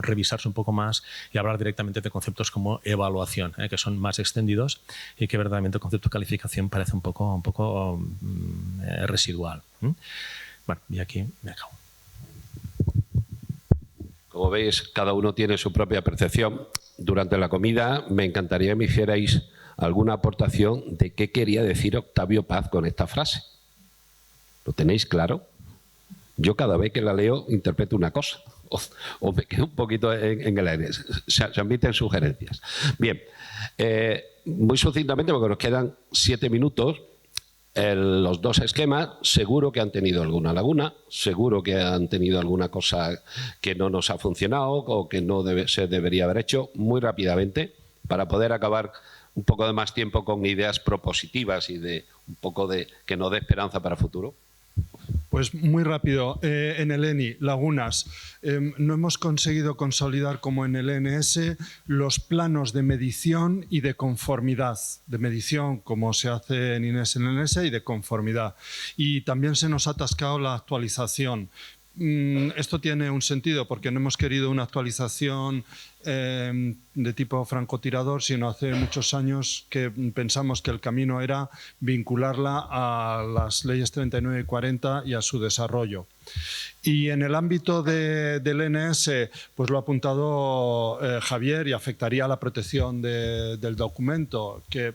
revisarse un poco más y hablar directamente de conceptos como evaluación, que son más extendidos y que verdaderamente el concepto de calificación parece un poco residual. Bueno, y aquí me acabo. Como veis, cada uno tiene su propia percepción. Durante la comida me encantaría que me hicierais alguna aportación de qué quería decir Octavio Paz con esta frase. ¿Lo tenéis claro? Yo cada vez que la leo interpreto una cosa o me quedo un poquito en el aire. Se admiten sugerencias. Bien, muy sucintamente, porque nos quedan 7 minutos, los dos esquemas seguro que han tenido alguna laguna, seguro que han tenido alguna cosa que no nos ha funcionado o que no se debería haber hecho. Muy rápidamente, para poder acabar un poco de más tiempo con ideas propositivas y de un poco de que nos dé esperanza para el futuro. Pues muy rápido, en el ENI, lagunas. No hemos conseguido consolidar como en el ENS los planos de medición y de conformidad. De medición, como se hace en INES en el ENS, y de conformidad. Y también se nos ha atascado la actualización. Esto tiene un sentido porque no hemos querido una actualización de tipo francotirador, sino hace muchos años que pensamos que el camino era vincularla a las leyes 39 y 40 y a su desarrollo. Y en el ámbito del ENS, pues lo ha apuntado Javier, y afectaría a la protección del documento, que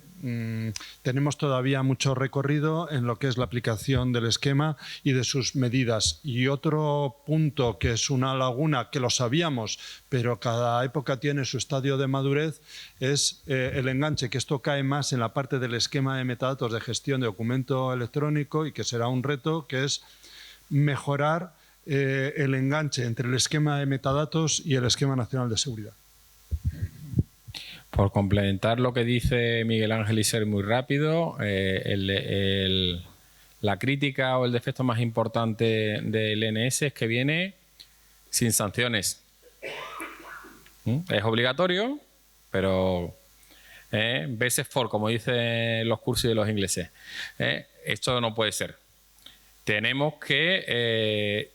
tenemos todavía mucho recorrido en lo que es la aplicación del esquema y de sus medidas. Y otro punto que es una laguna, que lo sabíamos, pero cada época tiene su estadio de madurez, es el enganche, que esto cae más en la parte del esquema de metadatos de gestión de documento electrónico, y que será un reto, que es mejorar el enganche entre el esquema de metadatos y el esquema nacional de seguridad. Por complementar lo que dice Miguel Ángel y ser muy rápido, la crítica o el defecto más importante del ENS es que viene sin sanciones. Es obligatorio, pero base for, como dicen los cursos de los ingleses. Esto no puede ser. Tenemos que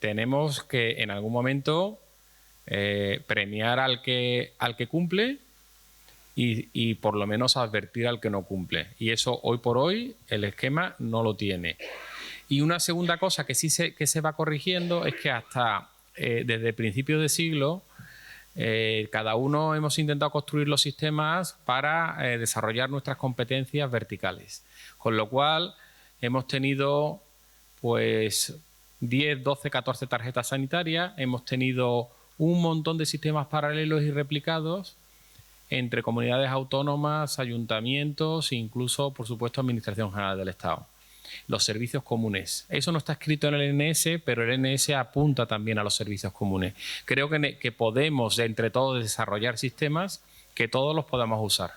en algún momento premiar al que cumple y por lo menos advertir al que no cumple. Y eso hoy por hoy el esquema no lo tiene. Y una segunda cosa que sí que se va corrigiendo es que hasta desde principios de siglo cada uno hemos intentado construir los sistemas para desarrollar nuestras competencias verticales. Con lo cual hemos tenido pues 10, 12, 14 tarjetas sanitarias, hemos tenido un montón de sistemas paralelos y replicados entre comunidades autónomas, ayuntamientos e incluso, por supuesto, Administración General del Estado. Los servicios comunes. Eso no está escrito en el ENS, pero el ENS apunta también a los servicios comunes. Creo que podemos, entre todos, desarrollar sistemas que todos los podamos usar.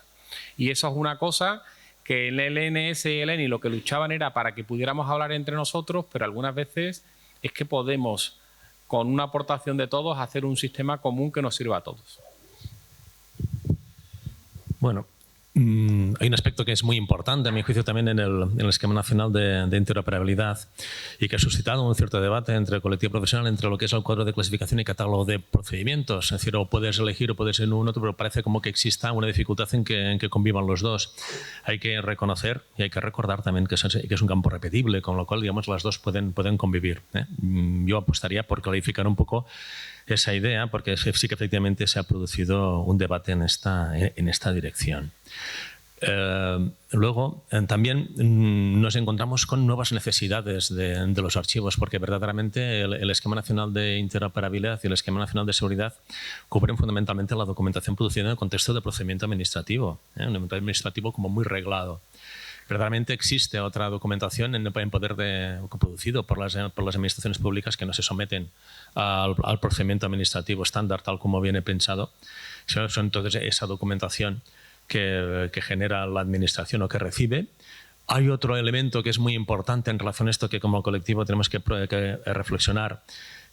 Y eso es una cosa que en el ENS y el ENI lo que luchaban era para que pudiéramos hablar entre nosotros, pero algunas veces es que podemos, con una aportación de todos, hacer un sistema común que nos sirva a todos. Bueno, hay un aspecto que es muy importante, a mi juicio, también en el esquema nacional de interoperabilidad y que ha suscitado un cierto debate entre el colectivo profesional, entre lo que es el cuadro de clasificación y catálogo de procedimientos. Es decir, o puedes elegir o puedes ir en uno, pero parece como que exista una dificultad en que convivan los dos. Hay que reconocer y hay que recordar también que es un campo repetible, con lo cual, digamos, las dos pueden convivir. Yo apostaría por clarificar un poco esa idea, porque sí que efectivamente se ha producido un debate en esta dirección. Luego, también nos encontramos con nuevas necesidades de los archivos, porque verdaderamente el Esquema Nacional de Interoperabilidad y el Esquema Nacional de Seguridad cubren fundamentalmente la documentación producida en el contexto de procedimiento administrativo, un procedimiento administrativo como muy reglado. Verdaderamente existe otra documentación en poder producido por las administraciones públicas que no se someten al procedimiento administrativo estándar, tal como viene pensado. Son entonces esa documentación que genera la administración o que recibe. Hay otro elemento que es muy importante en relación a esto que como colectivo tenemos que reflexionar,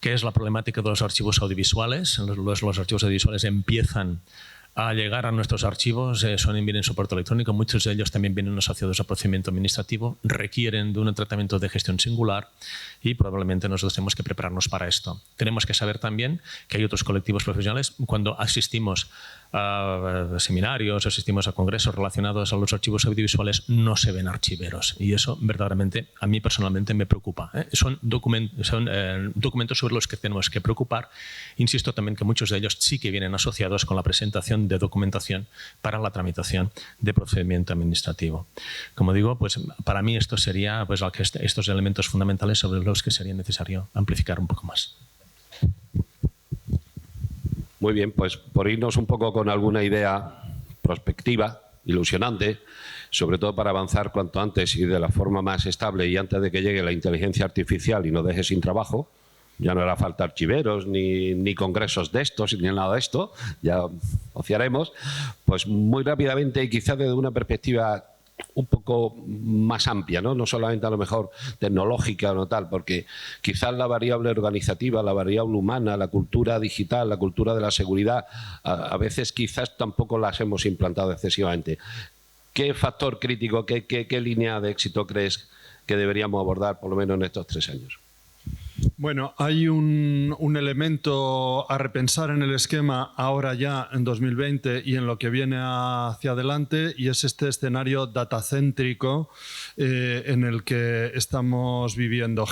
que es la problemática de los archivos audiovisuales. Los archivos audiovisuales empiezan a llegar a nuestros archivos, vienen en soporte electrónico, muchos de ellos también vienen asociados a procedimiento administrativo, requieren de un tratamiento de gestión singular y probablemente nosotros tenemos que prepararnos para esto. Tenemos que saber también que hay otros colectivos profesionales. Cuando asistimos a seminarios, asistimos a congresos relacionados a los archivos audiovisuales, no se ven archiveros y eso verdaderamente a mí personalmente me preocupa. Son documentos sobre los que tenemos que preocupar. Insisto también que muchos de ellos sí que vienen asociados con la presentación de documentación para la tramitación de procedimiento administrativo. Como digo, pues para mí esto sería pues, estos elementos fundamentales sobre los que sería necesario amplificar un poco más. Muy bien, pues por irnos un poco con alguna idea prospectiva, ilusionante, sobre todo para avanzar cuanto antes y de la forma más estable y antes de que llegue la inteligencia artificial y nos deje sin trabajo. Ya no hará falta archiveros, ni congresos de estos, ni nada de esto, ya ociaremos. Pues muy rápidamente y quizás desde una perspectiva un poco más amplia, ¿no? No solamente a lo mejor tecnológica o no tal, porque quizás la variable organizativa, la variable humana, la cultura digital, la cultura de la seguridad, a veces quizás tampoco las hemos implantado excesivamente. ¿Qué factor crítico, qué línea de éxito crees que deberíamos abordar por lo menos en estos 3 años? Bueno, hay un elemento a repensar en el esquema ahora ya en 2020 y en lo que viene hacia adelante, y es este escenario datacéntrico en el que estamos viviendo.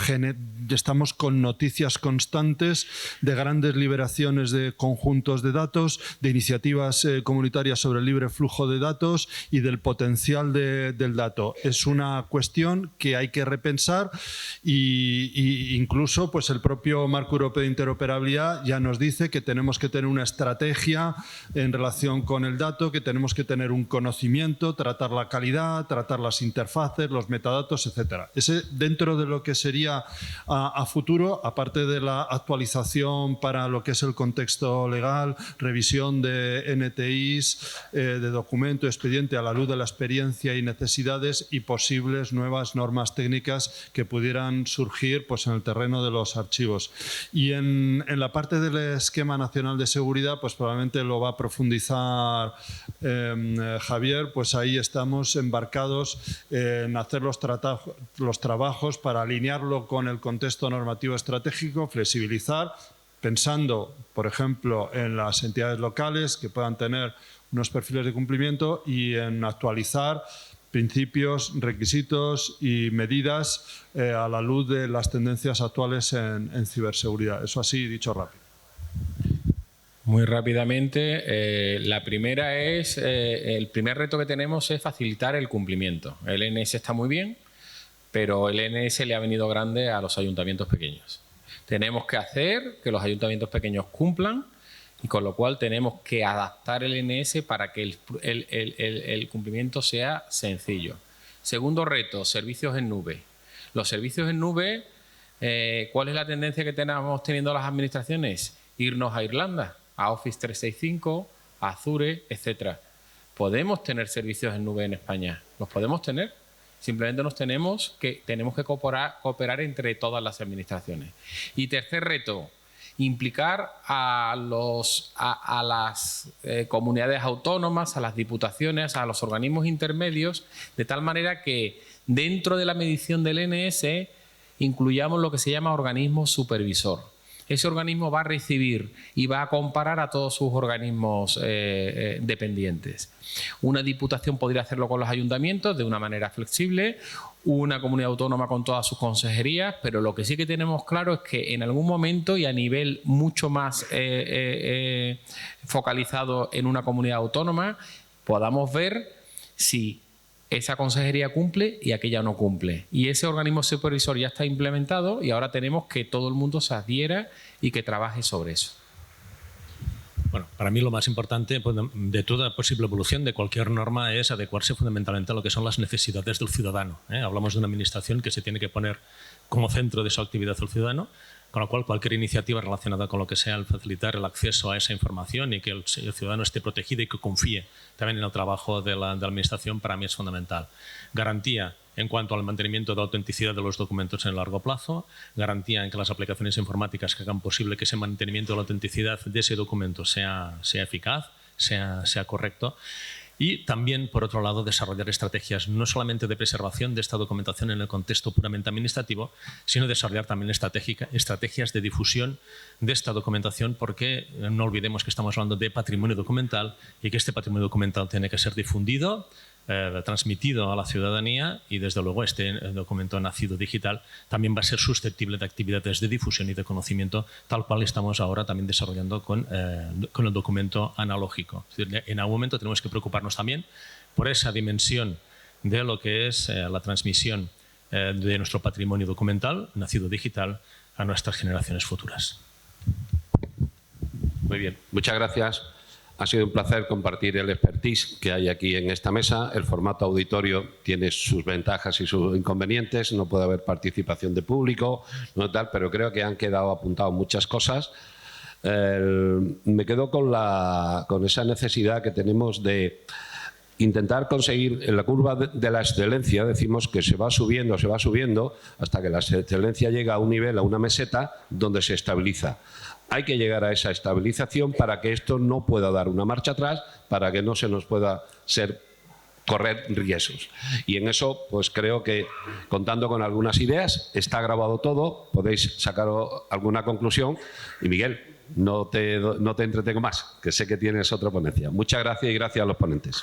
Estamos con noticias constantes de grandes liberaciones de conjuntos de datos, de iniciativas comunitarias sobre el libre flujo de datos y del potencial del dato. Es una cuestión que hay que repensar y incluso pues el propio Marco Europeo de Interoperabilidad ya nos dice que tenemos que tener una estrategia en relación con el dato, que tenemos que tener un conocimiento, tratar la calidad, tratar las interfaces, los metadatos, etc. Ese dentro de lo que sería a futuro, aparte de la actualización para lo que es el contexto legal, revisión de NTIs, de documento, expediente a la luz de la experiencia y necesidades y posibles nuevas normas técnicas que pudieran surgir pues, en el terreno de los archivos. Y en la parte del esquema nacional de seguridad, pues probablemente lo va a profundizar Javier, pues ahí estamos embarcados en hacer los trabajos para alinearlo con el contexto normativo estratégico, flexibilizar, pensando, por ejemplo, en las entidades locales que puedan tener unos perfiles de cumplimiento y en actualizar principios, requisitos y medidas a la luz de las tendencias actuales en ciberseguridad. Eso así, dicho rápido. Muy rápidamente, la primera es, el primer reto que tenemos es facilitar el cumplimiento. El NS está muy bien, pero el NS le ha venido grande a los ayuntamientos pequeños. Tenemos que hacer que los ayuntamientos pequeños cumplan, y con lo cual tenemos que adaptar el NS para que el cumplimiento sea sencillo. Segundo reto, servicios en nube. Los servicios en nube, ¿cuál es la tendencia que tenemos teniendo las administraciones? Irnos a Irlanda, a Office 365, a Azure, etc. ¿Podemos tener servicios en nube en España? ¿Los podemos tener? Simplemente tenemos que cooperar entre todas las administraciones. Y tercer reto, implicar a las comunidades autónomas, a las diputaciones, a los organismos intermedios, de tal manera que dentro de la medición del NS incluyamos lo que se llama organismo supervisor. Ese organismo va a recibir y va a comparar a todos sus organismos dependientes. Una diputación podría hacerlo con los ayuntamientos de una manera flexible, una comunidad autónoma con todas sus consejerías, pero lo que sí que tenemos claro es que en algún momento y a nivel mucho más focalizado en una comunidad autónoma, podamos ver si esa consejería cumple y aquella no cumple. Y ese organismo supervisor ya está implementado y ahora tenemos que todo el mundo se adhiera y que trabaje sobre eso. Bueno, para mí lo más importante de toda posible evolución de cualquier norma es adecuarse fundamentalmente a lo que son las necesidades del ciudadano. Hablamos de una administración que se tiene que poner como centro de su actividad al ciudadano, con lo cual cualquier iniciativa relacionada con lo que sea el facilitar el acceso a esa información y que el ciudadano esté protegido y que confíe también en el trabajo de la administración para mí es fundamental. Garantía en cuanto al mantenimiento de autenticidad de los documentos en el largo plazo, garantía en que las aplicaciones informáticas que hagan posible que ese mantenimiento de la autenticidad de ese documento sea eficaz, sea correcto. Y también, por otro lado, desarrollar estrategias no solamente de preservación de esta documentación en el contexto puramente administrativo, sino desarrollar también estrategias de difusión de esta documentación, porque no olvidemos que estamos hablando de patrimonio documental y que este patrimonio documental tiene que ser difundido, transmitido a la ciudadanía, y desde luego este documento nacido digital también va a ser susceptible de actividades de difusión y de conocimiento, tal cual estamos ahora también desarrollando con el documento analógico. Es decir, en algún momento tenemos que preocuparnos también por esa dimensión de lo que es la transmisión de nuestro patrimonio documental nacido digital a nuestras generaciones futuras. Muy bien, muchas gracias. Ha sido un placer compartir el expertise que hay aquí en esta mesa. El formato auditorio tiene sus ventajas y sus inconvenientes. No puede haber participación de público, no tal, pero creo que han quedado apuntadas muchas cosas. Me quedo con esa necesidad que tenemos de intentar conseguir en la curva de la excelencia. Decimos que se va subiendo hasta que la excelencia llega a un nivel, a una meseta donde se estabiliza. Hay que llegar a esa estabilización para que esto no pueda dar una marcha atrás, para que no se nos pueda correr riesgos. Y en eso, pues creo que contando con algunas ideas, está grabado todo, podéis sacar alguna conclusión. Y Miguel, no te entretengo más, que sé que tienes otra ponencia. Muchas gracias y gracias a los ponentes.